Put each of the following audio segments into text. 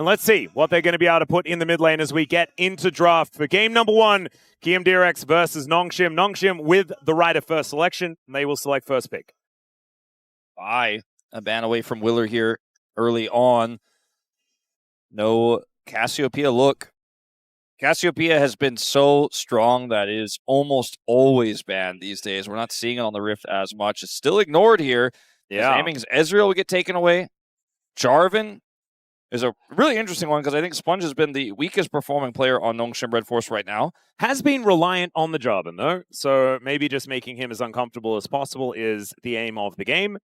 And let's see what they're going to be able to put in the mid lane as we get into draft for game number 1, Kiwoom DRX versus Nongshim. Nongshim with the right of first selection, and they will select first pick. A ban away from Willer here early on. No Cassiopeia. Look, Cassiopeia has been so strong that it is almost always banned these days. We're not seeing it on the Rift as much. It's still ignored here. Yeah. Aiming's Ezreal will get taken away. Jarvan is a really interesting one because I think Sponge has been the weakest performing player on Nongshim RedForce right now. Has been reliant on the Jarvan, though, so maybe just making him as uncomfortable as possible is the aim of the game.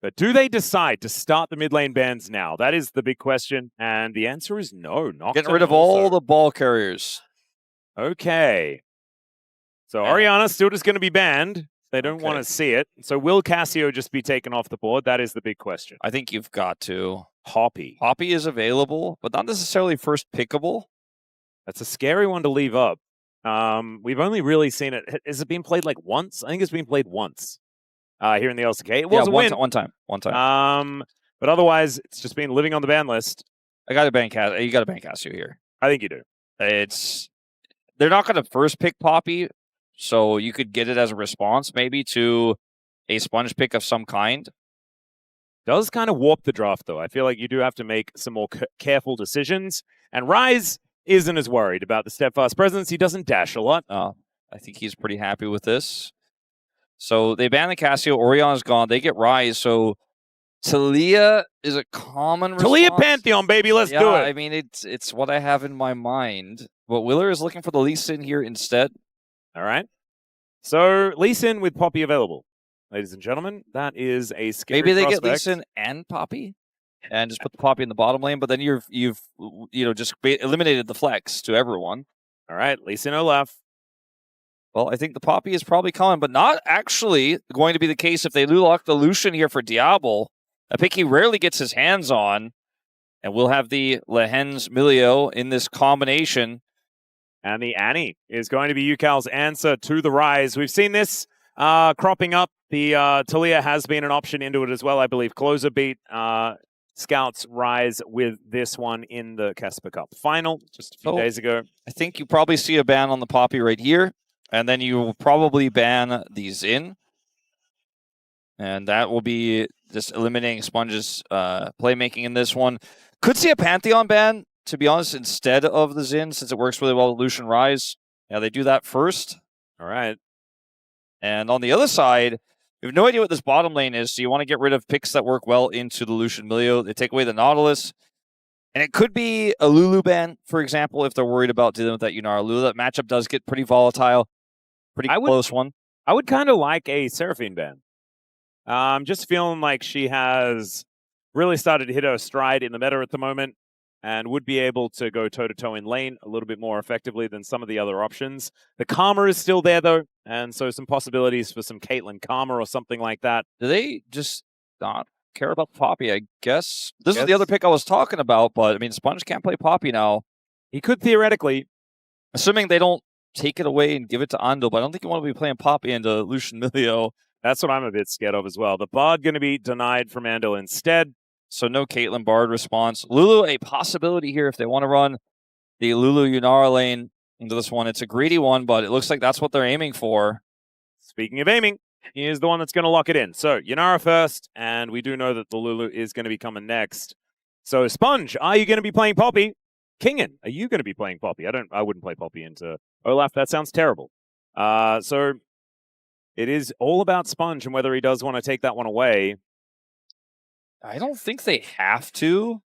But do they decide to start the mid lane bans now? That is the big question, and the answer is no. Getting rid of all the ball carriers. Okay. So Orianna's still just going to be banned. They don't want to see it. So will Cassio just be taken off the board? That is the big question. I think you've got to. Hoppy. Hoppy is available, but not necessarily first pickable. That's a scary one to leave up. We've only really seen it. Has it been played like once? I think it's been played once here in the LCK. It was a win. One time. But otherwise, it's just been living on the ban list. You got to ban Cassio here. I think you do. They're not going to first pick Poppy, so you could get it as a response maybe to a Sponge pick of some kind. Does kind of warp the draft, though. I feel like you do have to make some more careful decisions. And Ryze isn't as worried about the steadfast presence. He doesn't dash a lot. I think he's pretty happy with this. So they ban the Cassio. Orion's gone. They get Ryze. So Talia is a common response. Talia Pantheon, baby. Let's do it. I mean, it's what I have in my mind. But Willer is looking for the Lee Sin here instead. All right. So Lee Sin with Poppy available. Ladies and gentlemen, that is a scary Maybe they prospect. get Lee Sin and Poppy and just put the Poppy in the bottom lane, but then you've just eliminated the flex to everyone. All right, Lee Sin Olaf. Well, I think the Poppy is probably coming, but not actually going to be the case if they lock the Lucian here for Diable. A pick he rarely gets his hands on, and we'll have the Lehends Milio in this combination. And the Annie is going to be Ucal's answer to the Ryze. We've seen this cropping up. The Talia has been an option into it as well. I believe Closer beat Scouts Ryze with this one in the Casper Cup final just a few days ago. I think you probably see a ban on the Poppy right here, and then you will probably ban the Xin. And that will be just eliminating Sponge's playmaking in this one. Could see a Pantheon ban, to be honest, instead of the Xin, since it works really well with Lucian Ryze. Yeah, they do that first. All right. And on the other side, you have no idea what this bottom lane is, so you want to get rid of picks that work well into the Lucian Milio. They take away the Nautilus. And it could be a Lulu ban, for example, if they're worried about dealing with that Yunara Lulu. That matchup does get pretty volatile. Pretty close one. I would kind of like a Seraphine ban. I'm just feeling like she has really started to hit her stride in the meta at the moment and would be able to go toe-to-toe in lane a little bit more effectively than some of the other options. The Karma is still there, though, and so some possibilities for some Caitlyn Karma or something like that. Do they just not care about Poppy, I guess? This is the other pick I was talking about, but, I mean, Sponge can't play Poppy now. He could theoretically. Assuming they don't take it away and give it to Andil, but I don't think you want to be playing Poppy into Lucian Milio. That's what I'm a bit scared of as well. The Bard going to be denied from Andil instead. So no Caitlyn Bard response. Lulu, a possibility here if they want to run the Lulu Yunara lane into this one. It's a greedy one, but it looks like that's what they're aiming for. Speaking of aiming, he is the one that's going to lock it in. So Yunara first, and we do know that the Lulu is going to be coming next. So Sponge, are you going to be playing Poppy? Kingen, are you going to be playing Poppy? I wouldn't play Poppy into Olaf. That sounds terrible. So it is all about Sponge and whether he does want to take that one away. I don't think they have to,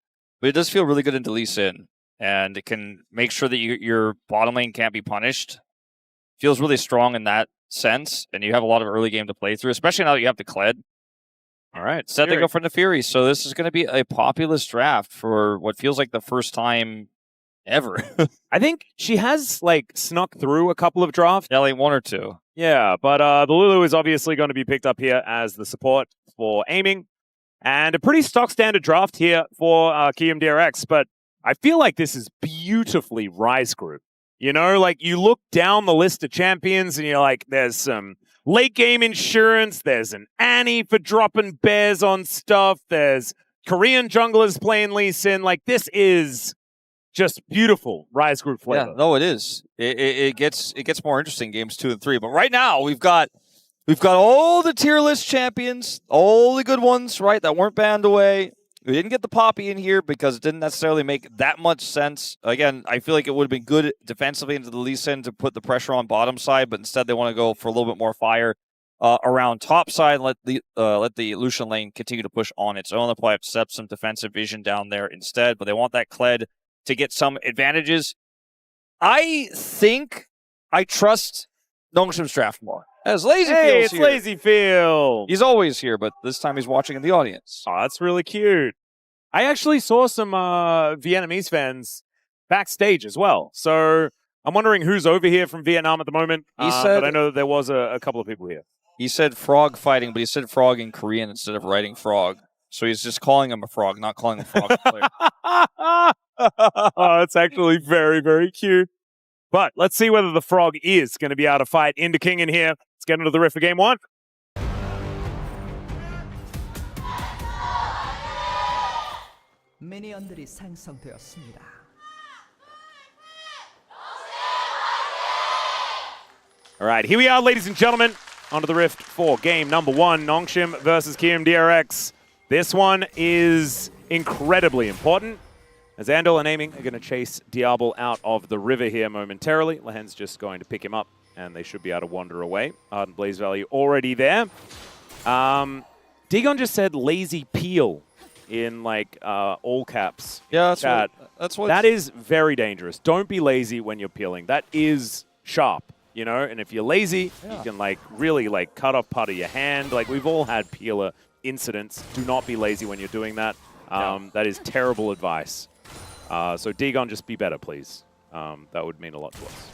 but it does feel really good into Lee Sin, and it can make sure that your bottom lane can't be punished. Feels really strong in that sense, and you have a lot of early game to play through, especially now that you have the Kled. All right. Instead, they go for Naafiri, so this is going to be a populous draft for what feels like the first time ever. I think she has, snuck through a couple of drafts. Yeah, like one or two. Yeah, but the Lulu is obviously going to be picked up here as the support for aiming. And a pretty stock standard draft here for Kiwoom DRX, but I feel like this is beautifully Ryze group. You know, you look down the list of champions and you're like, there's some late game insurance, there's an Annie for dropping bears on stuff, there's Korean junglers playing Lee Sin. Like, this is just beautiful Ryze group flavor. Yeah, no, it is. It gets more interesting games 2 and 3. But right now we've got all the tier list champions, all the good ones, right, that weren't banned away. We didn't get the Poppy in here because it didn't necessarily make that much sense. Again, I feel like it would have been good defensively into the Lee Sin to put the pressure on bottom side, but instead they want to go for a little bit more fire around top side and let the Lucian lane continue to push on its own. They'll probably have to set up some defensive vision down there instead, but they want that Kled to get some advantages. I think I trust Nongshim's draft more. As Lazy Hey, Feels it's here. Lazy Feel. He's always here, but this time he's watching in the audience. Oh, that's really cute. I actually saw some Vietnamese fans backstage as well. So I'm wondering who's over here from Vietnam at the moment. But I know that there was a couple of people here. He said frog fighting, but he said frog in Korean instead of writing frog. So he's just calling him a frog, not calling him a frog player. Oh, it's actually very, very cute. But let's see whether the frog is going to be able to fight into Kingen here. Let's get into the riff for game 1. 미니언들이 생성되었습니다. All right, here we are, ladies and gentlemen, onto the Rift for game number 1, Nongshim versus Kiwoom DRX. This one is incredibly important, as Andil and Aiming are going to chase Diable out of the river here momentarily. Lehends just going to pick him up, and they should be able to wander away. Ardent Blaze Value already there. Digon just said lazy peel in like all caps. Yeah, that's what. That is very dangerous. Don't be lazy when you're peeling. That is sharp. You know, and if you're lazy, you can like really like cut off part of your hand. Like we've all had peeler incidents. Do not be lazy when you're doing that. That is terrible advice. So Digon, just be better, please. That would mean a lot to us.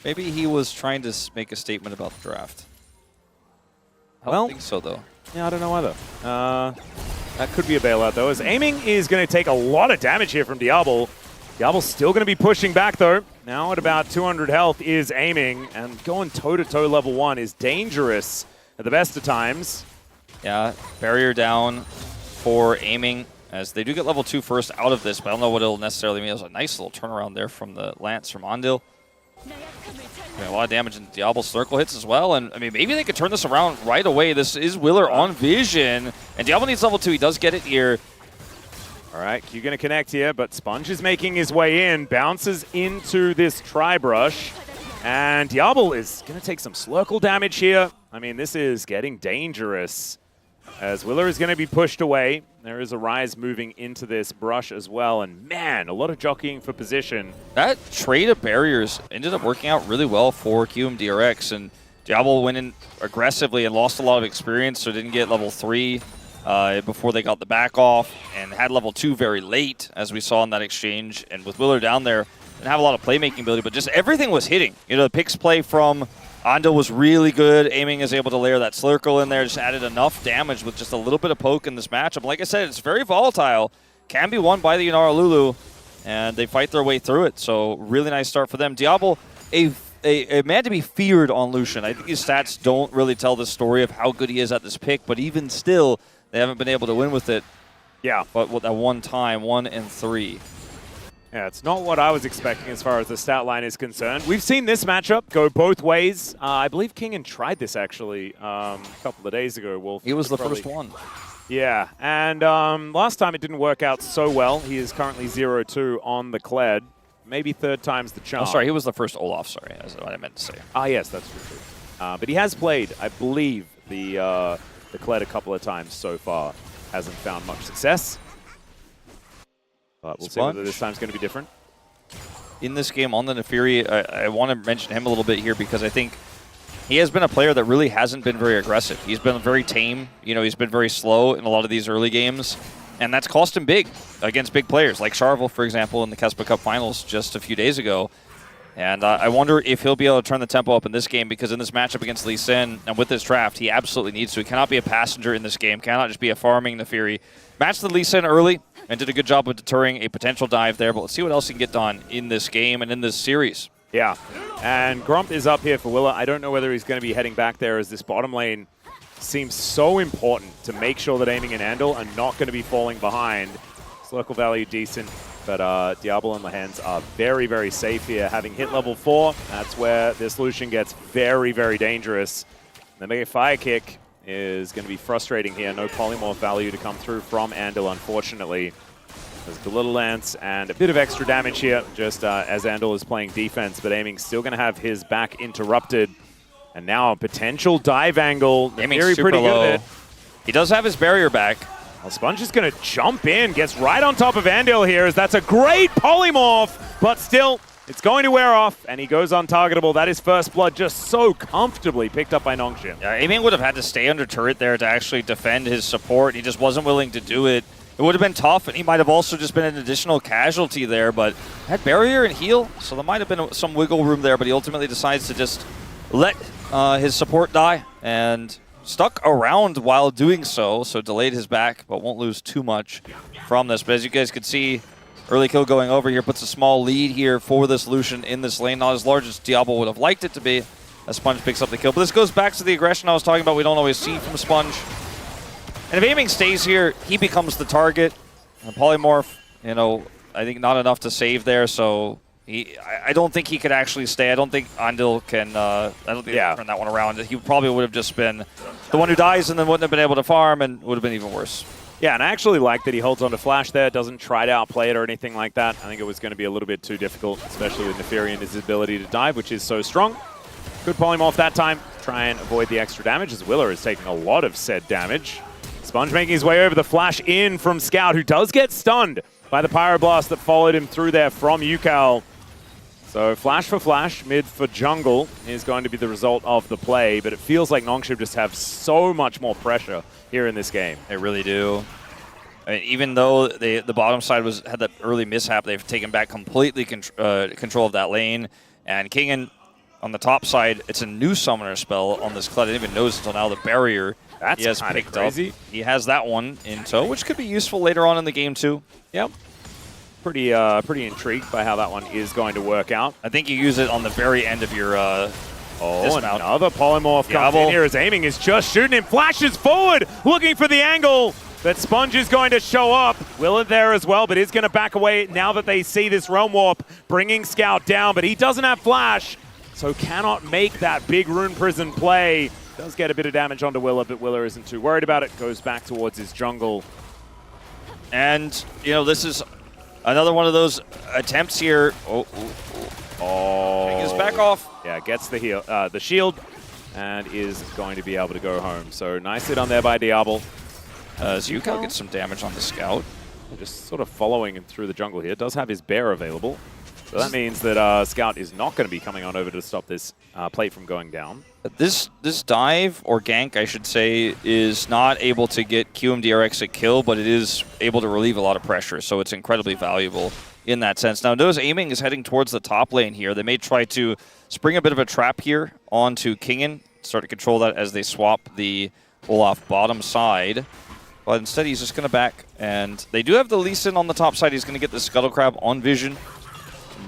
Maybe he was trying to make a statement about the draft. I don't think so, though. Yeah, I don't know either. That could be a bailout, though, as Aiming is going to take a lot of damage here from Diable. Diable's still going to be pushing back, though. Now at about 200 health is Aiming, and going toe-to-toe level 1 is dangerous at the best of times. Yeah, barrier down for Aiming, as they do get level 2 first out of this, but I don't know what it'll necessarily mean. There's a nice little turnaround there from the Lance from Andil. A lot of damage in Diable's circle hits as well, and I mean, maybe they could turn this around right away. This is Willer on vision, and Diable needs level 2. He does get it here. All right, Q going to connect here, but Sponge is making his way in, bounces into this Tri-Brush, and Diable is going to take some Slurkle damage here. I mean, this is getting dangerous, as Willer is going to be pushed away. There is a Ryze moving into this brush as well, and man, a lot of jockeying for position. That trade of barriers ended up working out really well for Kiwoom DRX, and Diable went in aggressively and lost a lot of experience, so didn't get level 3. Before they got the back off, and had level 2 very late, as we saw in that exchange. And with Willer down there, didn't have a lot of playmaking ability, but just everything was hitting. You know, the picks play from Andil was really good. Aiming is able to layer that Slurkle in there, just added enough damage with just a little bit of poke in this matchup. Like I said, it's very volatile. Can be won by the Yunara Lulu, and they fight their way through it. So really nice start for them. Diable, a man to be feared on Lucian. I think his stats don't really tell the story of how good he is at this pick, but even still, they haven't been able to win with it. Yeah. But with that one time, 1 and 3. Yeah, it's not what I was expecting as far as the stat line is concerned. We've seen this matchup go both ways. I believe Kingen tried this actually a couple of days ago. Wolf. He was the first one. Yeah, and last time it didn't work out so well. He is currently 0-2 on the Kled. Maybe third time's the charm. Oh, sorry, he was the first Olaf, sorry. That's what I meant to say. Ah, yes, that's true. But he has played, I believe, the Kled a couple of times so far. Hasn't found much success. But we'll see whether this time's going to be different. In this game on the Naafiri, I want to mention him a little bit here because I think he has been a player that really hasn't been very aggressive. He's been very tame. You know, he's been very slow in a lot of these early games. And that's cost him big against big players, like Charvel, for example, in the Kespa Cup Finals just a few days ago. And I wonder if he'll be able to turn the tempo up in this game, because in this matchup against Lee Sin and with this draft, he absolutely needs to. He cannot be a passenger in this game, cannot just be a farming Naafiri. Matched the Lee Sin early and did a good job of deterring a potential dive there, but let's see what else he can get done in this game and in this series. Yeah, and Grump is up here for Willa. I don't know whether he's going to be heading back there, as this bottom lane seems so important to make sure that Aiming and Andil are not going to be falling behind. Circle value decent, but Diable and Lehends are very, very safe here. Having hit level 4, that's where this Lucian gets very, very dangerous. The Mega Fire Kick is going to be frustrating here. No polymorph value to come through from Andil, unfortunately. There's the little lance and a bit of extra damage here, just as Andil is playing defense, but Aiming still going to have his back interrupted. And now a potential dive angle. Aiming's super pretty low. good at it. He does have his barrier back. Well, Sponge is going to jump in, gets right on top of Andil here, as that's a great polymorph, but still, it's going to wear off, and he goes untargetable. That is first blood just so comfortably picked up by Nongshim. Yeah, Aiming would have had to stay under turret there to actually defend his support. He just wasn't willing to do it. It would have been tough, and he might have also just been an additional casualty there, but had barrier and heal, so there might have been some wiggle room there, but he ultimately decides to just let his support die, and stuck around while doing so, so delayed his back, but won't lose too much from this. But as you guys could see, early kill going over here puts a small lead here for this Lucian in this lane. Not as large as Diable would have liked it to be, as Sponge picks up the kill. But this goes back to the aggression I was talking about we don't always see from Sponge. And if Aiming stays here, he becomes the target. And Polymorph, you know, I think not enough to save there, so I don't think he could actually stay. I don't think Andil can, I don't think he can turn that one around. He probably would have just been the one who dies and then wouldn't have been able to farm and would have been even worse. Yeah, and I actually like that he holds on to Flash there, doesn't try to outplay it or anything like that. I think it was going to be a little bit too difficult, especially with Naafiri and his ability to dive, which is so strong. Good polymorph that time. Try and avoid the extra damage, as Willer is taking a lot of said damage. Sponge making his way over the flash in from Scout, who does get stunned by the Pyroblast that followed him through there from Ucal. So flash for flash, mid for jungle is going to be the result of the play, but it feels like Nongshim just have so much more pressure here in this game. They really do. I mean, even though the bottom side had that early mishap, they've taken back completely control of that lane. And Kingen on the top side, it's a new summoner spell on this Kled. I didn't even notice until now the barrier. That's kind of crazy. He has that one in tow, which could be useful later on in the game too. Yep. Pretty intrigued by how that one is going to work out. I think you use it on the very end of your dismount. Another polymorph comes in here as Aiming is just shooting him. Flashes forward, looking for the angle. But Sponge is going to show up. Willer there as well, but is going to back away now that they see this Realm Warp bringing Scout down. But he doesn't have Flash, so cannot make that big Rune Prison play. Does get a bit of damage onto Willer, but Willer isn't too worried about it. Goes back towards his jungle. And, you know, this is another one of those attempts here. Taking his back off. Yeah, gets the heal, the shield, and is going to be able to go home. So nice hit on there by Diable. Ucal gets some damage on the Scout. Just sort of following him through the jungle here. Does have his bear available. So that means that Scout is not going to be coming on over to stop this plate from going down. This dive, or gank I should say, is not able to get Kiwoom DRX a kill, but it is able to relieve a lot of pressure, so it's incredibly valuable in that sense. Now notice Aiming is heading towards the top lane here. They may try to spring a bit of a trap here onto Kingen, start to control that as they swap the Olaf bottom side. But instead he's just going to back, and they do have the Lee Sin on the top side. He's going to get the Scuttle Crab on vision.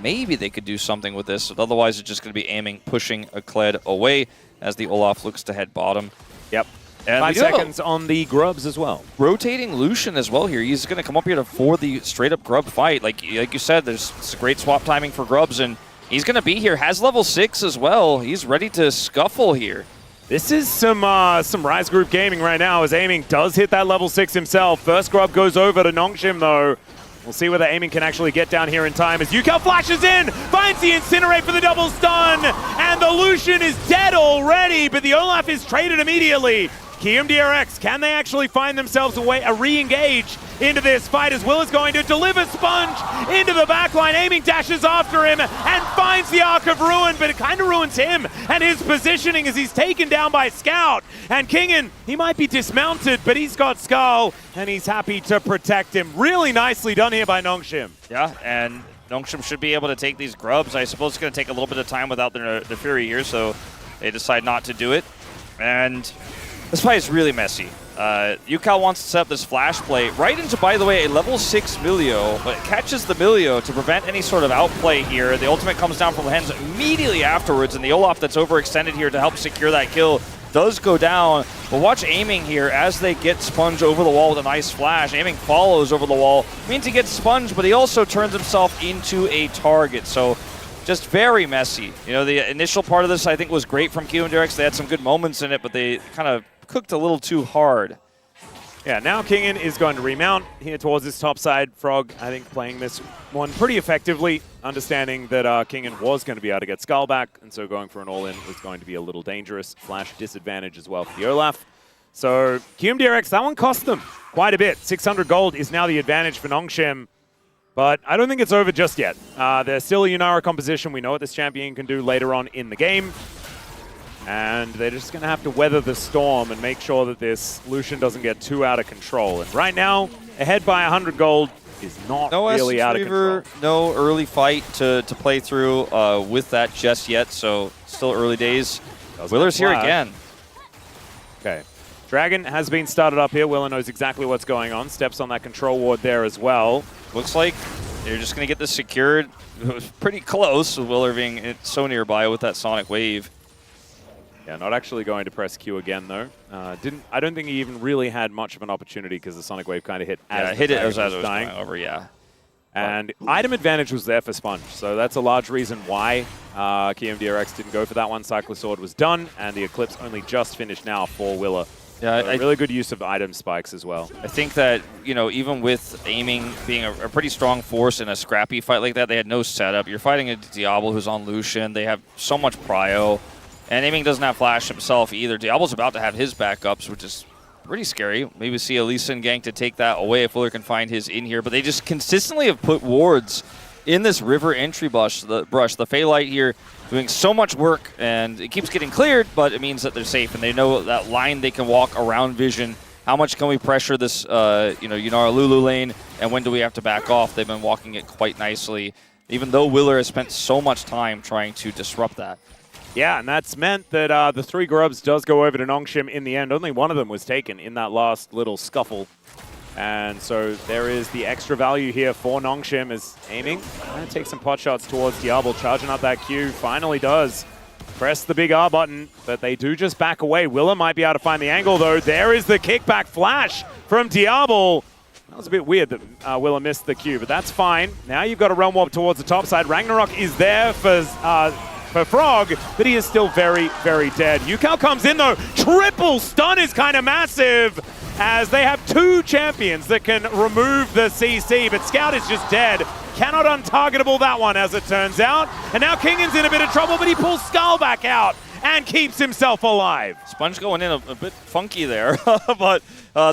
Maybe they could do something with this, but otherwise it's just going to be Aiming, pushing a Kled away as the Olaf looks to head bottom. Yep. And 5 seconds on the grubs as well. Rotating Lucian as well here. He's going to come up here for the straight-up grub fight. Like you said, it's a great swap timing for grubs, and he's going to be here. Has level 6 as well. He's ready to scuffle here. This is some Ryze group gaming right now, as Aiming does hit that level 6 himself. First grub goes over to Nongshim, though. We'll see whether Aiming can actually get down here in time as Ucal flashes in, finds the Incinerate for the double stun, and the Lucian is dead already, but the Olaf is traded immediately. Kiwoom DRX, can they actually find themselves a re-engage into this fight as Will is going to deliver Sponge into the backline. Aiming dashes after him and finds the Arc of Ruin, but it kind of ruins him and his positioning as he's taken down by Scout. And Kingen, he might be dismounted, but he's got Skull and he's happy to protect him. Really nicely done here by Nongshim. Yeah, and Nongshim should be able to take these grubs. I suppose it's going to take a little bit of time without the Fury here, so they decide not to do it. And this fight is really messy. Ucal wants to set up this flash play right into, by the way, a level 6 Milio, but it catches the Milio to prevent any sort of outplay here. The ultimate comes down from Lehends immediately afterwards, and the Olaf that's overextended here to help secure that kill does go down. But watch aiming here as they get Sponge over the wall with a nice flash. Aiming follows over the wall. Means he gets Sponge, but he also turns himself into a target. So just very messy. You know, the initial part of this I think was great from Kiwoom DRX. They had some good moments in it, but they kind of cooked a little too hard. Yeah, now Kingen is going to remount here towards this top side. Frog, I think, playing this one pretty effectively, understanding that Kingen was going to be able to get Skull back, and so going for an all-in was going to be a little dangerous. Flash disadvantage as well for the Olaf. So Kiwoom DRX, that one cost them quite a bit. 600 gold is now the advantage for Nongshim, but I don't think it's over just yet. There's still a Yunara composition. We know what this champion can do later on in the game. And they're just going to have to weather the storm and make sure that this Lucian doesn't get too out of control. And right now, ahead by 100 gold is not really out of control. No early fight to play through with that just yet, so still early days. Willer's here again. Okay. Dragon has been started up here. Willer knows exactly what's going on. Steps on that control ward there as well. Looks like they're just going to get this secured. It was pretty close with Willer being so nearby with that Sonic Wave. Yeah, not actually going to press Q again, though. I don't think he even really had much of an opportunity because the Sonic Wave kind of hit as it was dying. Going over, yeah. And item advantage was there for Sponge, so that's a large reason why Kiwoom DRX didn't go for that one. Cycler Sword was done, and the Eclipse only just finished now for Willer. Yeah, so really good use of item spikes as well. I think that, you know, even with aiming being a pretty strong force in a scrappy fight like that, they had no setup. You're fighting a Diable who's on Lucian. They have so much prio. And aiming doesn't have flash himself either. Diable's about to have his backups, which is pretty scary. Maybe see a Lee Sin gank to take that away if Willer can find his in here. But they just consistently have put wards in this river entry brush. The Phaelite here doing so much work, and it keeps getting cleared, but it means that they're safe. And they know that line they can walk around vision. How much can we pressure this Yunara Lulu lane, and when do we have to back off? They've been walking it quite nicely, even though Willer has spent so much time trying to disrupt that. Yeah, and that's meant that the 3 grubs does go over to Nongshim in the end. Only one of them was taken in that last little scuffle. And so there is the extra value here for Nongshim as aiming. Trying to take some pot shots towards Diable, charging up that Q. Finally does. Press the big R button, but they do just back away. Willer might be able to find the angle, though. There is the kickback flash from Diable. That was a bit weird that Willer missed the Q, but that's fine. Now you've got a realm warp towards the top side. Ragnarok is there for Frog, but he is still very, very dead. Ucal comes in, though. Triple stun is kind of massive, as they have 2 champions that can remove the CC, but Scout is just dead. Cannot untargetable that one, as it turns out. And now Kingen's in a bit of trouble, but he pulls Skull back out and keeps himself alive. Sponge going in a bit funky there, but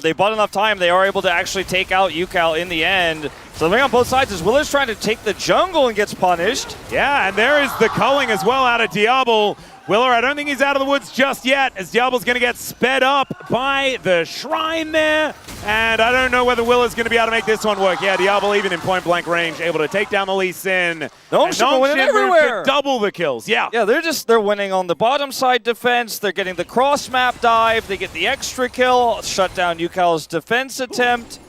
they bought enough time. They are able to actually take out Ucal in the end. So the ring on both sides is Willer's trying to take the jungle and gets punished. Yeah, and there is the culling as well out of Diable. Willer, I don't think he's out of the woods just yet, as Diable's going to get sped up by the shrine there. And I don't know whether Willer's going to be able to make this one work. Yeah, Diable, even in point-blank range, able to take down the Lee Sin. Nongshim winning everywhere. Double the kills, yeah. Yeah, they're winning on the bottom side defense. They're getting the cross-map dive. They get the extra kill, shut down Ucal's defense attempt.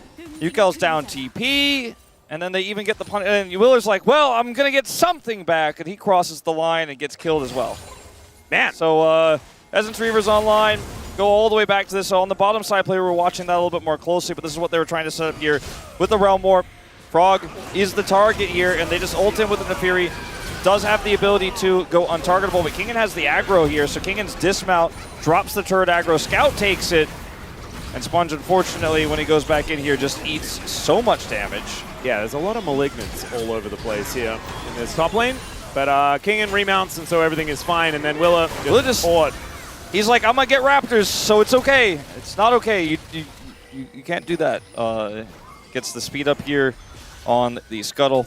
Ucal's down TP. And then they even get the punish. And Willer's like, well, I'm going to get something back. And he crosses the line and gets killed as well. Man. So Essence Reaver's online. Go all the way back to this. So on the bottom side player, we're watching that a little bit more closely, but this is what they were trying to set up here with the Realm Warp. Frog is the target here, and they just ult him with the Naafiri. Does have the ability to go untargetable, but Kingen has the aggro here, so Kingen's dismount drops the turret aggro. Scout takes it, and Sponge, unfortunately, when he goes back in here, just eats so much damage. Yeah, there's a lot of malignants all over the place here in this top lane. But Kingen remounts, and so everything is fine. And then Willer just fought. He's like, I'm going to get Raptors, so it's okay. It's not okay. You can't do that. Gets the speed up here on the Scuttle.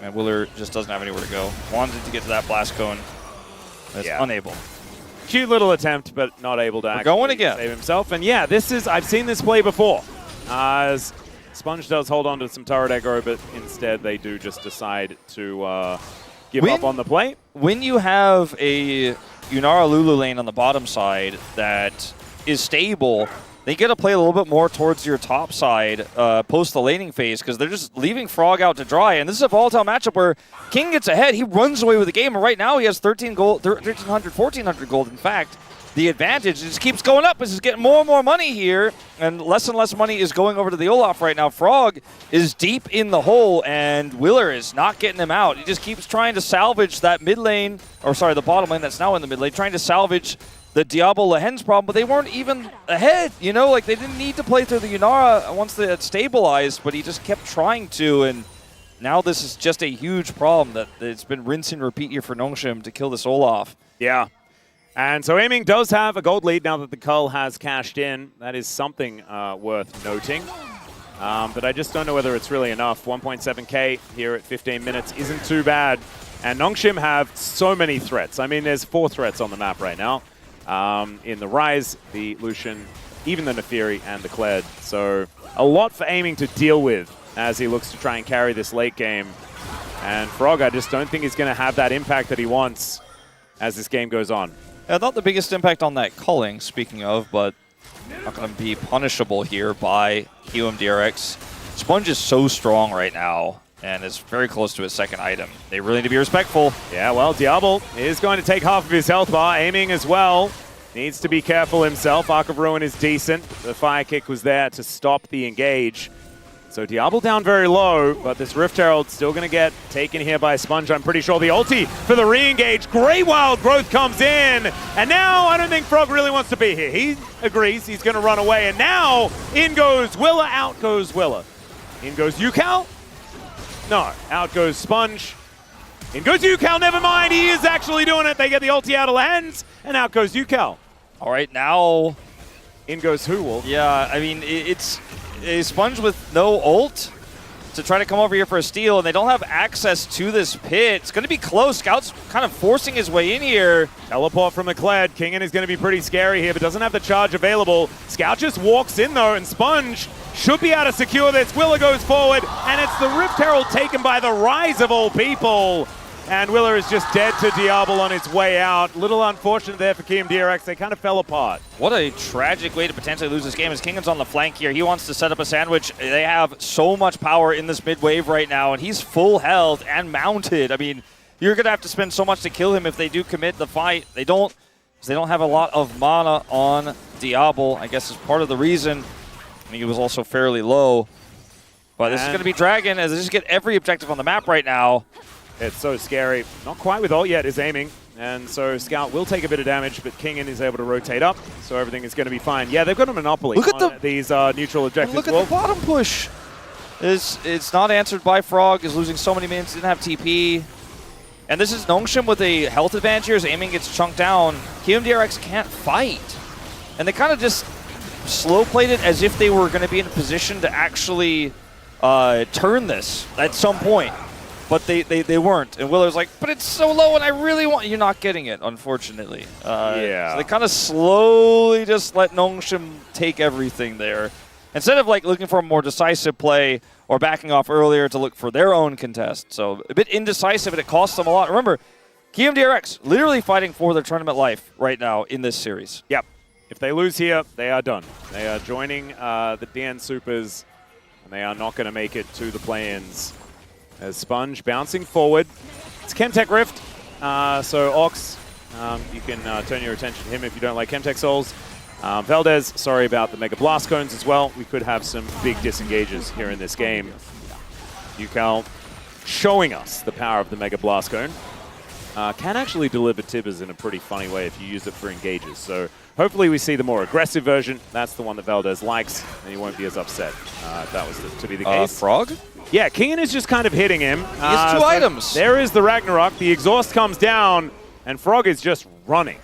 And Willer just doesn't have anywhere to go. Wanted to get to that Blast Cone. That's unable. Cute little attempt, but not able to actually save himself. And yeah, I've seen this play before. As Sponge does hold on to some turret aggro, but instead they do just decide to give up on the play. When you have a Yunara Lulu lane on the bottom side that is stable, they get to play a little bit more towards your top side post the laning phase, because they're just leaving Frog out to dry. And this is a volatile matchup where King gets ahead. He runs away with the game. And right now he has 13 gold, 1,300, 1,400 gold, in fact. the advantage. It just keeps going up. It's just getting more and more money here, and less money is going over to the Olaf right now. Frog is deep in the hole, and Willer is not getting him out. He just keeps trying to salvage that mid lane, or sorry, the bottom lane that's now in the mid lane, trying to salvage the Diable Lehends problem, but they weren't even ahead, you know? Like, they didn't need to play through the Yunara once they had stabilized, but he just kept trying to, and now this is just a huge problem that it's been rinse and repeat here for Nongshim to kill this Olaf. Yeah. And so Aiming does have a gold lead now that the Cull has cashed in. That is something worth noting. But I just don't know whether it's really enough. 1.7k here at 15 minutes isn't too bad. And Nongshim have so many threats. I mean, there's 4 threats on the map right now. In the Ryze, the Lucian, even the Naafiri, and the Kled. So a lot for Aiming to deal with as he looks to try and carry this late game. And Frog, I just don't think he's going to have that impact that he wants as this game goes on. Not the biggest impact on that culling, speaking of, but not going to be punishable here by Kiwoom DRX. Sponge is so strong right now and is very close to his second item. They really need to be respectful. Yeah, well, Diable is going to take half of his health bar. Aiming as well. Needs to be careful himself. Arc of Ruin is decent. The fire kick was there to stop the engage. So Diable down very low, but this Rift Herald still going to get taken here by Sponge. I'm pretty sure the ulti for the re-engage. Great Wild Growth comes in. And now I don't think Frog really wants to be here. He agrees he's going to run away. And now in goes Willa, out goes Willa. In goes Ucal. No, out goes Sponge. In goes Ucal, never mind. He is actually doing it. They get the ulti out of Lehends, and out goes Ucal. All right, now in goes who, Wolf? Yeah, I mean, it's a Sponge with no ult to try to come over here for a steal, and they don't have access to this pit. It's going to be close. Scout's kind of forcing his way in here. Teleport from the Kled. Kingen is going to be pretty scary here, but doesn't have the charge available. Scout just walks in, though, and Sponge should be able to secure this. Willa goes forward, and it's the Rift Herald taken by the Ryze of all people. And Willa is just dead to Diable on its way out. Little unfortunate there for Kiwoom DRX. They kind of fell apart. What a tragic way to potentially lose this game as Kingen's on the flank here. He wants to set up a sandwich. They have so much power in this mid wave right now, and he's full health and mounted. I mean, you're going to have to spend so much to kill him if they do commit the fight. They don't have a lot of mana on Diable. I guess is part of the reason. I mean, he was also fairly low. But this is going to be Dragon as they just get every objective on the map right now. It's so scary. Not quite with ult yet is Aiming. And so Scout will take a bit of damage, but Kingen is able to rotate up, so everything is going to be fine. Yeah, they've got a monopoly on these neutral objectives. Look at the bottom push. It's not answered by Frog. Is losing so many minutes. Didn't have TP. And this is Nongshim with a health advantage here as Aiming gets chunked down. Kiwoom DRX can't fight. And they kind of just slow-played it as if they were going to be in a position to actually turn this at some point. But they weren't. And Willer's like, but it's so low and I really want... You're not getting it, unfortunately. Yeah. So they kind of slowly just let Nongshim take everything there. Instead of like looking for a more decisive play or backing off earlier to look for their own contest. So a bit indecisive and it costs them a lot. Remember, Kiwoom DRX literally fighting for their tournament life right now in this series. Yep. If they lose here, they are done. They are joining the DN Supers and they are not going to make it to the play-ins. As Sponge bouncing forward. It's Chemtech Rift, so Ox, you can turn your attention to him if you don't like Chemtech Souls. Valdez, sorry about the Mega Blast Cones as well. We could have some big disengages here in this game. Ucal showing us the power of the Mega Blast Cone. Can actually deliver Tibbers in a pretty funny way if you use it for engages. So hopefully we see the more aggressive version. That's the one that Valdez likes, and he won't be as upset if that was to be the case. Frog? Yeah, Kingen is just kind of hitting him. He has two items. There is the Ragnarok. The exhaust comes down, and Frog is just running.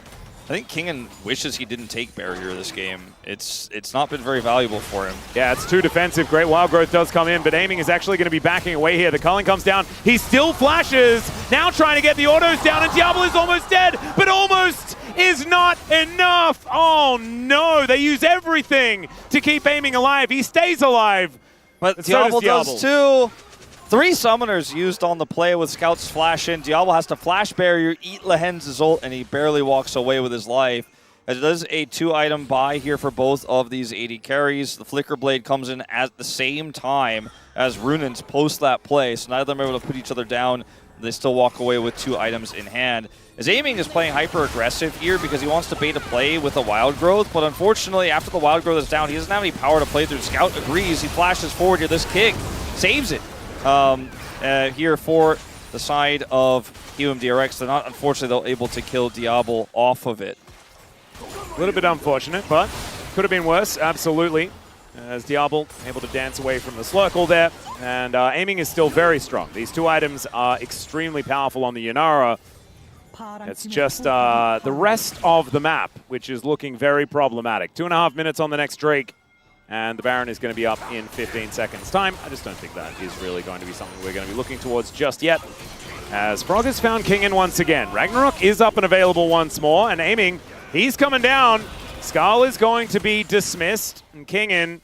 I think Kingen wishes he didn't take Barrier this game. It's not been very valuable for him. Yeah, it's too defensive. Great Wild Growth does come in, but Aiming is actually going to be backing away here. The culling comes down. He still flashes. Now trying to get the autos down, and Diable is almost dead, but almost is not enough. Oh, no. They use everything to keep Aiming alive. He stays alive. But Diable does too. 3 summoners used on the play with Scout's flash in. Diable has to flash Barrier, eat Lehends' ult, and he barely walks away with his life. as it is a 2-item buy here for both of these AD carries. The Flicker Blade comes in at the same time as Runins post that play, so neither of them are able to put each other down. They still walk away with 2 items in hand. As Aiming is playing hyper-aggressive here because he wants to bait a play with a Wild Growth, but unfortunately, after the Wild Growth is down, he doesn't have any power to play through. Scout agrees, he flashes forward here. This kick saves it here for the side of Kiwoom DRX. They're not, unfortunately, able to kill Diable off of it. A little bit unfortunate, but could have been worse, absolutely. As Diable able to dance away from the Slurkle there, and Aiming is still very strong. These 2 items are extremely powerful on the Yunara. It's just the rest of the map, which is looking very problematic. 2.5 minutes on the next Drake, and the Baron is going to be up in 15 seconds time. I just don't think that is really going to be something we're going to be looking towards just yet. As Frog has found Kingen once again. Ragnarok is up and available once more, and Aiming, he's coming down. Skull is going to be dismissed, and Kingen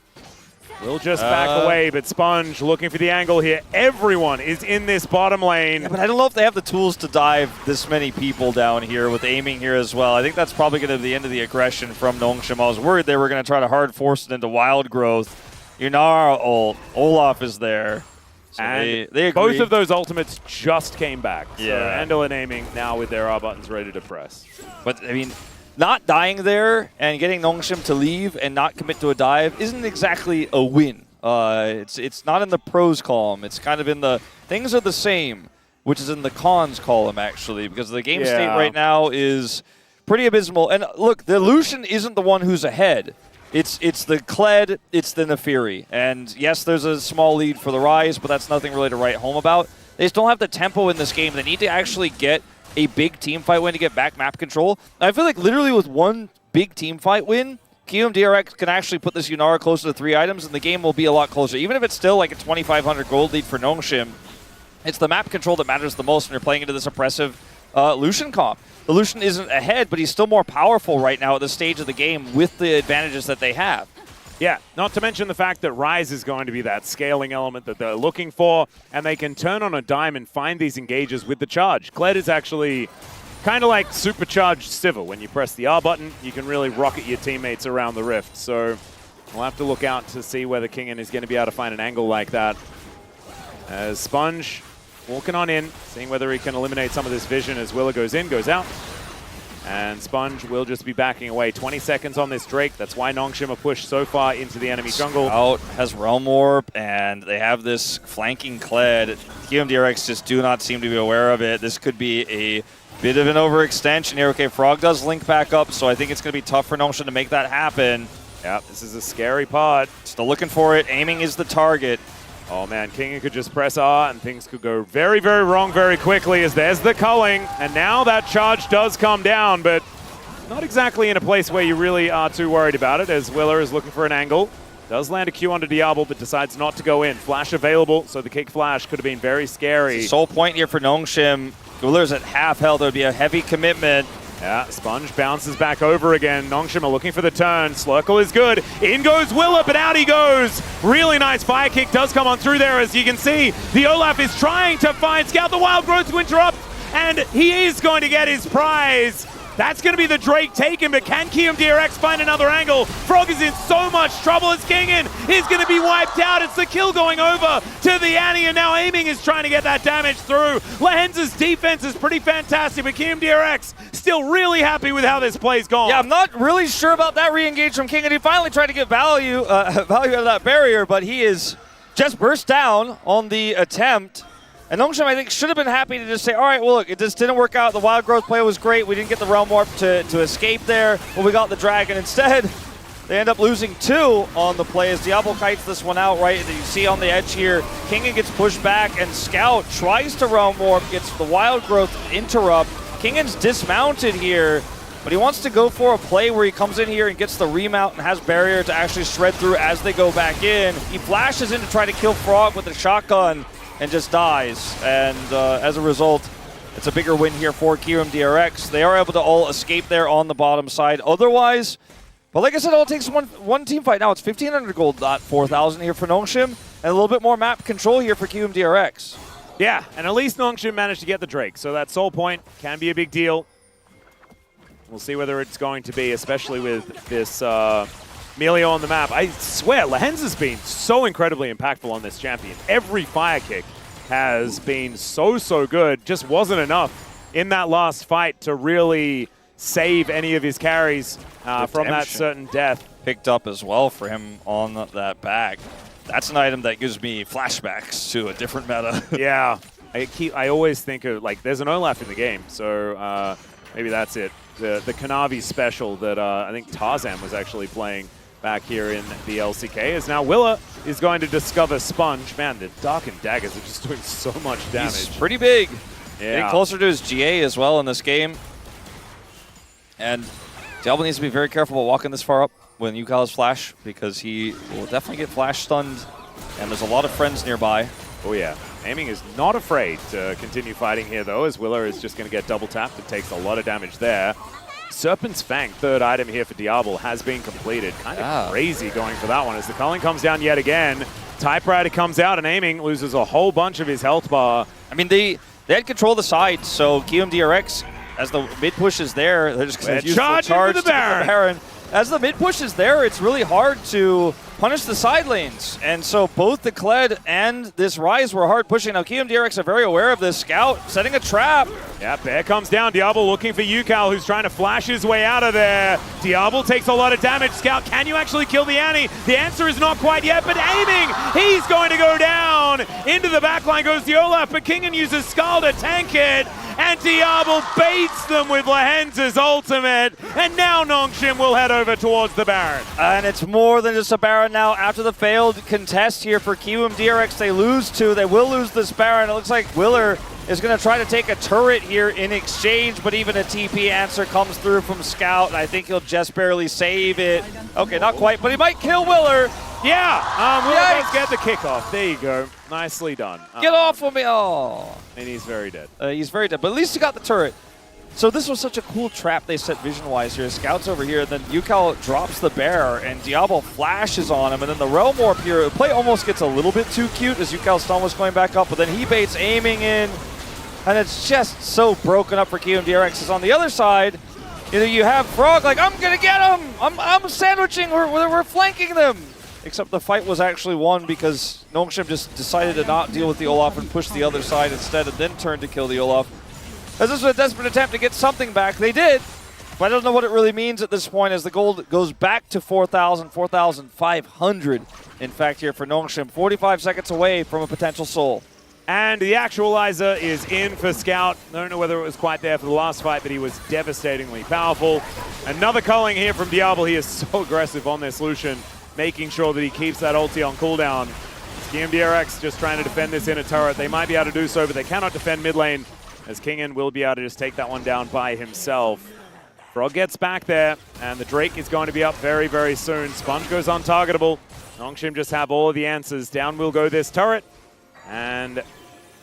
will just back away, but Sponge looking for the angle here. Everyone is in this bottom lane. Yeah, but I don't know if they have the tools to dive this many people down here with Aiming here as well. I think that's probably going to be the end of the aggression from Nongshim. I was worried they were going to try to hard force it into Wild Growth. Yunara ult. Olaf is there. So and they both of those ultimates just came back. Yeah. So Andil and Aiming now with their R buttons ready to press. But, I mean, not dying there and getting Nongshim to leave and not commit to a dive isn't exactly a win. It's not in the pros column. It's kind of in the things are the same, which is in the cons column, actually, because the game state right now is pretty abysmal. And look, the Lucian isn't the one who's ahead. It's the Kled, it's the Naafiri. And yes, there's a small lead for the Ryze, but that's nothing really to write home about. They just don't have the tempo in this game. They need to actually get a big team fight win to get back map control. I feel like literally with one big team fight win, Kiwoom DRX can actually put this Yunara closer to 3 items, and the game will be a lot closer. Even if it's still like a 2,500 gold lead for Nongshim, it's the map control that matters the most when you're playing into this oppressive Lucian comp. The Lucian isn't ahead, but he's still more powerful right now at this stage of the game with the advantages that they have. Yeah, not to mention the fact that Ryze is going to be that scaling element that they're looking for, and they can turn on a dime and find these engages with the charge. Kled is actually kind of like supercharged Sivir. When you press the R button, you can really rocket your teammates around the rift. So we'll have to look out to see whether Kingen is going to be able to find an angle like that. As Sponge walking on in, seeing whether he can eliminate some of this vision as Willa goes in, goes out. And Sponge will just be backing away. 20 seconds on this Drake. That's why Nongshim are pushed so far into the enemy jungle. Out has Realm Warp, and they have this flanking Kled. Kiwoom DRX just do not seem to be aware of it. This could be a bit of an overextension here. Okay, Frog does link back up, so I think it's going to be tough for Nongshim to make that happen. Yeah, this is a scary pod. Still looking for it. Aiming is the target. Oh man, Kingen could just press R and things could go very, very wrong very quickly as there's the culling. And now that charge does come down, but not exactly in a place where you really are too worried about it, as Willer is looking for an angle. Does land a Q onto Diable, but decides not to go in. Flash available, so the kick flash could have been very scary. Sole point here for Nongshim. Willer's at half health. It would be a heavy commitment. Yeah, Sponge bounces back over again. Nongshim are looking for the turn. Slurkle is good. In goes Willa, but out he goes. Really nice fire kick does come on through there. As you can see, the Olaf is trying to find Scout the Wild Growth to interrupt, and he is going to get his prize. That's going to be the Drake taken, but can Kiwoom DRX find another angle? Frog is in so much trouble as Kingen is going to be wiped out. It's the kill going over to the Annie, and now Aiming is trying to get that damage through. Lehends' defense is pretty fantastic, but Kiwoom DRX still really happy with how this play's gone. Yeah, I'm not really sure about that re-engage from Kingen. He finally tried to get value out of that barrier, but he is just burst down on the attempt. And Nongshim, I think, should have been happy to just say, all right, well, look, it just didn't work out. The Wild Growth play was great. We didn't get the Realm Warp to escape there, but we got the Dragon instead. They end up losing 2 on the play as Diable kites this one out, right? You see on the edge here, Kingen gets pushed back, and Scout tries to Realm Warp, gets the Wild Growth interrupt. Kingen's dismounted here, but he wants to go for a play where he comes in here and gets the remount and has barrier to actually shred through as they go back in. He flashes in to try to kill Frog with a shotgun, and just dies, and as a result, it's a bigger win here for Kiwoom DRX. They are able to all escape there on the bottom side. Otherwise, but like I said, it all takes one team fight. Now it's 1,500 gold, not 4,000 here for Nongshim, and a little bit more map control here for Kiwoom DRX. Yeah, and at least Nongshim managed to get the Drake, so that soul point can be a big deal. We'll see whether it's going to be, especially with this Milio on the map. I swear, Lehends has been so incredibly impactful on this champion. Every fire kick has been so good. Just wasn't enough in that last fight to really save any of his carries from that certain death. Picked up as well for him on that bag. That's an item that gives me flashbacks to a different meta. Yeah, I always think of, like, there's an Olaf in the game, so maybe that's it. The Kanavi special that I think Tarzan was actually playing back here in the LCK, as now Willa is going to discover Sponge. Man, the Darkened Daggers are just doing so much damage. He's pretty big. Yeah. Getting closer to his GA as well in this game. And Diable needs to be very careful about walking this far up when Ucal has flash, because he will definitely get flash stunned, and there's a lot of friends nearby. Oh yeah, Aiming is not afraid to continue fighting here though, as Willa is just going to get double tapped. It takes a lot of damage there. Serpent's Fang, third item here for Diable, has been completed. Kind of crazy going for that one as the culling comes down yet again. Typewriter comes out and Aiming loses a whole bunch of his health bar. I mean, they had control of the side, so Kiwoom DRX, as the mid push is there, they're just going to use the charge into the Baron. As the mid push is there, it's really hard to punish the side lanes. And so both the Kled and this Ryze were hard pushing. Now Kiwoom DRX are very aware of this. Scout setting a trap. Yeah, Bear comes down. Diable looking for Ucal, who's trying to flash his way out of there. Diable takes a lot of damage. Scout, can you actually kill the Annie? The answer is not quite yet, but Aiming, he's going to go down. Into the backline goes the Olaf, but Kingen uses Skull to tank it. And Diable baits them with Lehends' ultimate. And now Nongshim will head over towards the Baron. And it's more than just a Baron now. After the failed contest here for Kiwoom DRX, they lose two. They will lose this Baron. It looks like Willer is going to try to take a turret here in exchange, but even a TP answer comes through from Scout, and I think he'll just barely save it. Okay, not quite, but he might kill Willer. Yeah, Willer does get the kickoff. There you go. Nicely done. Get off of me. Oh. And he's very dead. He's very dead, but at least he got the turret. So this was such a cool trap they set vision-wise here. Scout's over here, then Ucal drops the bear, and Diable flashes on him, and then the Realm Warp here. The play almost gets a little bit too cute as Ucal's stun was going back up, but then he baits Aiming in, and it's just so broken up for Kiwoom DRX. Because on the other side, you have Frog like, I'm going to get him! I'm sandwiching, we're flanking them! Except the fight was actually won because Nongshim just decided to not deal with the Olaf and push the other side instead, and then turned to kill the Olaf. As this was a desperate attempt to get something back. They did, but I don't know what it really means at this point, as the gold goes back to 4,000, 4,500. In fact, here for Nongshim, 45 seconds away from a potential soul. And the Actualizer is in for Scout. I don't know whether it was quite there for the last fight, but he was devastatingly powerful. Another culling here from Diable. He is so aggressive on this Lucian, making sure that he keeps that ulti on cooldown. Kiwoom DRX just trying to defend this inner turret. They might be able to do so, but they cannot defend mid lane, as Kingen will be able to just take that one down by himself. Frog gets back there, and the Drake is going to be up very, very soon. Sponge goes untargetable. Nongshim just have all of the answers. Down will go this turret, and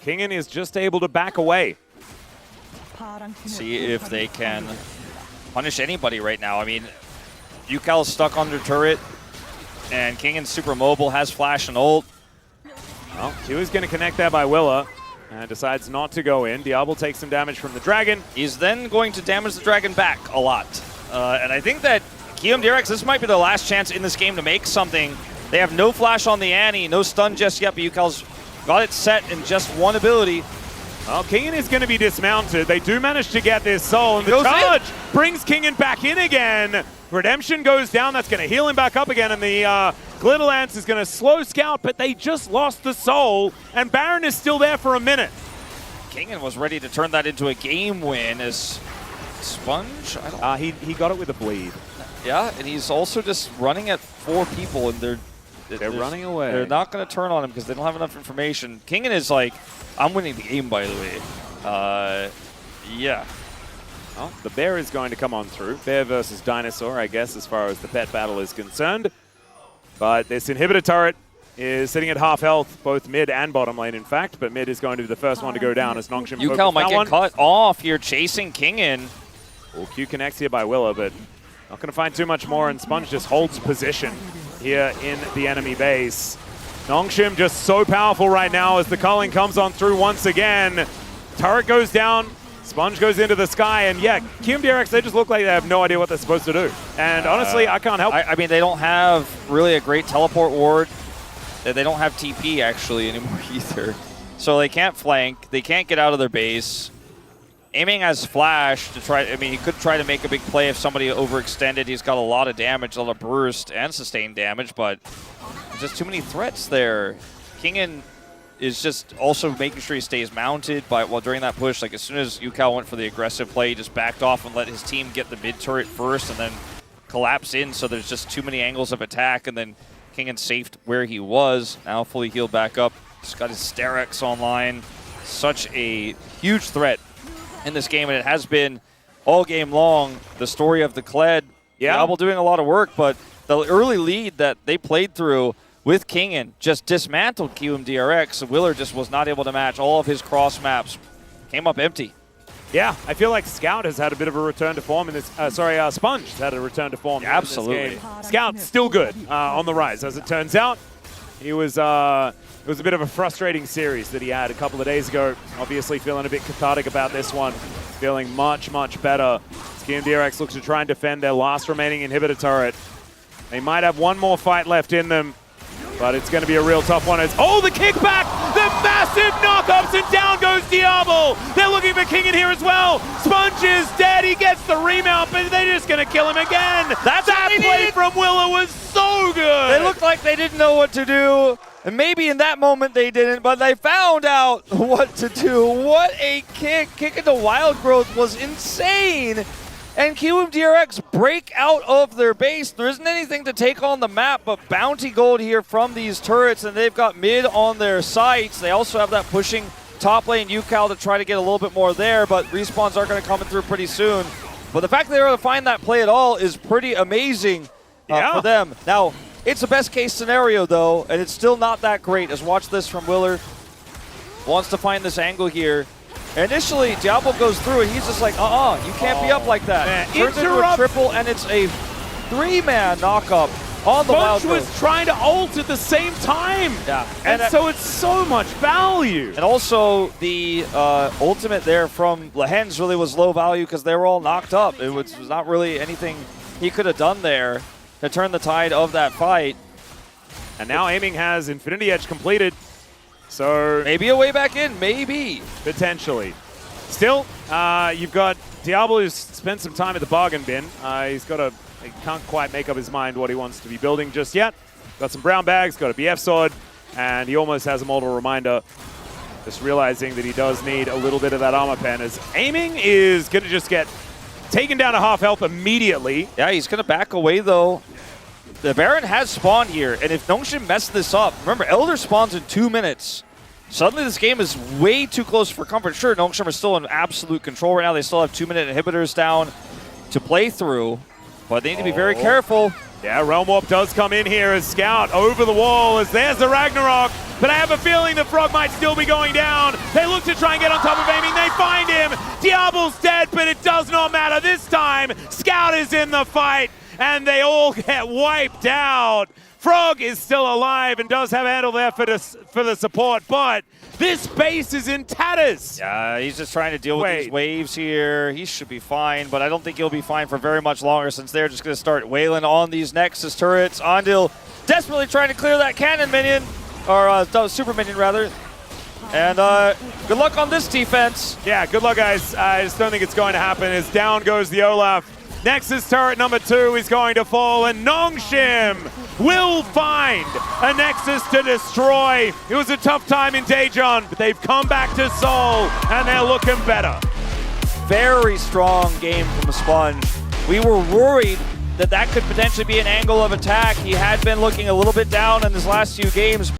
Kingen is just able to back away. See if they can punish anybody right now. I mean, Ucal's stuck under turret, and Kingen's super mobile, has flash and ult. Well, Q is going to connect there by Willa, and decides not to go in. Diable takes some damage from the Dragon. He's then going to damage the Dragon back a lot. And I think that Kiwoom DRX, this might be the last chance in this game to make something. They have no flash on the Annie, no stun just yet, but Ucal's got it set in just one ability. Well, Kingen is going to be dismounted. They do manage to get this soul, and the charge brings Kingen back in again. Redemption goes down. That's going to heal him back up again, and the Glitter Lance is going to slow Scout, but they just lost the soul, and Baron is still there for a minute. Kingen was ready to turn that into a game win as Sponge? He got it with a bleed. Yeah, and he's also just running at 4 people, and they're running away. They're not going to turn on him because they don't have enough information. Kingen is like, I'm winning the game, by the way. Yeah. Well, the bear is going to come on through. Bear versus dinosaur, I guess, as far as the pet battle is concerned. But this inhibitor turret is sitting at half health, both mid and bottom lane, in fact. But mid is going to be the first one to go down as Nongshim Ucal might get cut off here, chasing Kingen. Well, Q connects here by Willa, but not going to find too much more, and Sponge just holds position here in the enemy base. Nongshim just so powerful right now as the culling comes on through once again. Turret goes down. Sponge goes into the sky, and yeah, Kiwoom DRX, they just look like they have no idea what they're supposed to do. And honestly, I can't help. I mean, they don't have really a great teleport ward. They don't have TP, actually, anymore either. So they can't flank. They can't get out of their base. Aiming has flash to try. I mean, he could try to make a big play if somebody overextended. He's got a lot of damage, a lot of burst and sustained damage, but there's just too many threats there. Kingen is just also making sure he stays mounted while during that push. Like, as soon as Ucal went for the aggressive play, he just backed off and let his team get the mid turret first and then collapse in, so there's just too many angles of attack, and then Kingen safed where he was. Now fully healed back up. He's got his KRX online. Such a huge threat in this game, and it has been all game long. The story of the Kled. Diable doing a lot of work, but the early lead that they played through with Kingen just dismantled Kiwoom DRX. Willer just was not able to match. All of his cross maps came up empty. Yeah, I feel like Scout has had a bit of a return to form in this. Sponge has had a return to form. Yeah, absolutely. In this game. Scout's still good on the rise, as it turns out. He was. It was a bit of a frustrating series that he had a couple of days ago. Obviously, feeling a bit cathartic about this one. Feeling much, much better. Kiwoom DRX looks to try and defend their last remaining inhibitor turret. They might have one more fight left in them, but it's going to be a real tough one. Oh, the kickback! The massive knockups, and down goes Diable! They're looking for Kingen here as well! Sponge is dead, he gets the remount, but they're just going to kill him again! That play from Willow was so good! They looked like they didn't know what to do, and maybe in that moment they didn't, but they found out what to do. What a kick! Kick into Wild Growth was insane! And Kiwoom DRX break out of their base. There isn't anything to take on the map but bounty gold here from these turrets, and they've got mid on their sights. They also have that pushing top lane Ucal to try to get a little bit more there, but respawns are going to come through pretty soon. But the fact that they were able to find that play at all is pretty amazing for them. Now, it's a best case scenario though, and it's still not that great. As watch this from Willer. Wants to find this angle here. Initially, Diable goes through and he's just like, you can't be up like that. Man, turns into a triple, and it's a 3-man knockup on the Wild Growth. was trying to ult at the same time. Yeah. And so it's so much value. And also, the ultimate there from Lehends really was low value because they were all knocked up. It was not really anything he could have done there to turn the tide of that fight. And now Aiming has Infinity Edge completed. So maybe a way back in, maybe. Potentially. Still, you've got Diable who's spent some time at the bargain bin. He can't quite make up his mind what he wants to be building just yet. Got some brown bags, got a BF sword, and he almost has a mortal reminder. Just realizing that he does need a little bit of that armor pen, as Aiming is going to just get taken down to half health immediately. Yeah, he's going to back away though. The Baron has spawned here, and if Nongshin messed this up, remember, Elder spawns in 2 minutes. Suddenly this game is way too close for comfort. Sure, Nongshin are still in absolute control right now. They still have 2-minute inhibitors down to play through, but they need to be very careful. Yeah, Realm Warp does come in here as Scout over the wall, as there's the Ragnarok, but I have a feeling the Frog might still be going down. They look to try and get on top of Aiming. They find him. Diable's dead, but it does not matter this time. Scout is in the fight, and they all get wiped out. Frog is still alive and does have Andil there for the support, but this base is in tatters. Yeah, he's just trying to deal with these waves here. He should be fine, but I don't think he'll be fine for very much longer, since they're just going to start wailing on these Nexus turrets. Andil desperately trying to clear that cannon minion, or super minion rather. And good luck on this defense. Yeah, good luck, guys. I just don't think it's going to happen, as down goes the Olaf. Nexus turret number 2 is going to fall, and Nongshim will find a Nexus to destroy. It was a tough time in Daejeon, but they've come back to Seoul, and they're looking better. Very strong game from Sponge. We were worried that could potentially be an angle of attack. He had been looking a little bit down in his last few games.